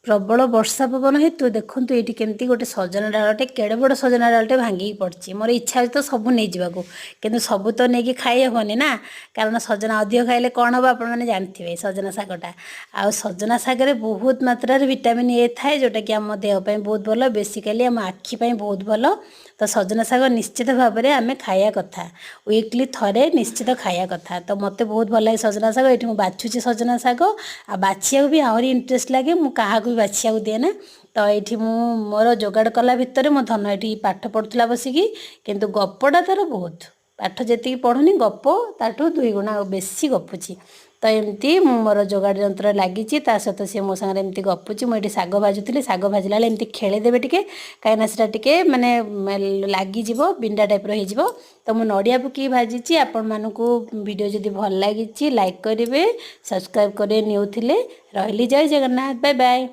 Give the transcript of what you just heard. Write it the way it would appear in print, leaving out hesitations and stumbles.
प्रबल वर्षा पवन हेतु देखु ये केमती गोटे सजना डालटे केड़े बड़ सजना डालटे भांगिक पड़ी मोर इच्छा तो सबू नहीं जावाक कि सबू तो नहीं खाई हेनी ना कारण सजना अधिक खाइले कौन हम आपने जानते सजना शागटा आ सजना शागर बहुत मात्रा विटामिन ए थाए जोटा कि आम देहपाई बहुत भल बेसिकाली आम आखिपाई बहुत भल तो सजना शाग निश्चित भाव में आम खाया कथा वीकली थरे निश्चित खाया कथा तो मत बहुत भल लगे सजना शाग ये बाछुची सजना शाग आ बाछिया भी आहरी इंटरेस्ट लगे मुझे क्या भी बाछिया दिए ना तो ये मोर जोगाड़ कला भितर मो धन ये पाठ पढ़ुला बसिकी किंतु गपटा तार बहुत पाठ जी पढ़ुनी गप ताठू 2 गुणा बेसी गपुची तो एमती मोर जोगाड़ यंत्र लगी सहित सी मो सागर एमती गपुची मुझे शाग भाजुली शाग भाजला एमती खेलीदेवे टे कहीं टे माने लगिज बिंडा टाइप हो तो मुझे नड़िया पकई भाजी आपण मानक वीडियो जदि भल लगी लाइक करेंगे सब्सक्राइब करें न्यूथिले रही जय जगन्नाथ बाय बाय।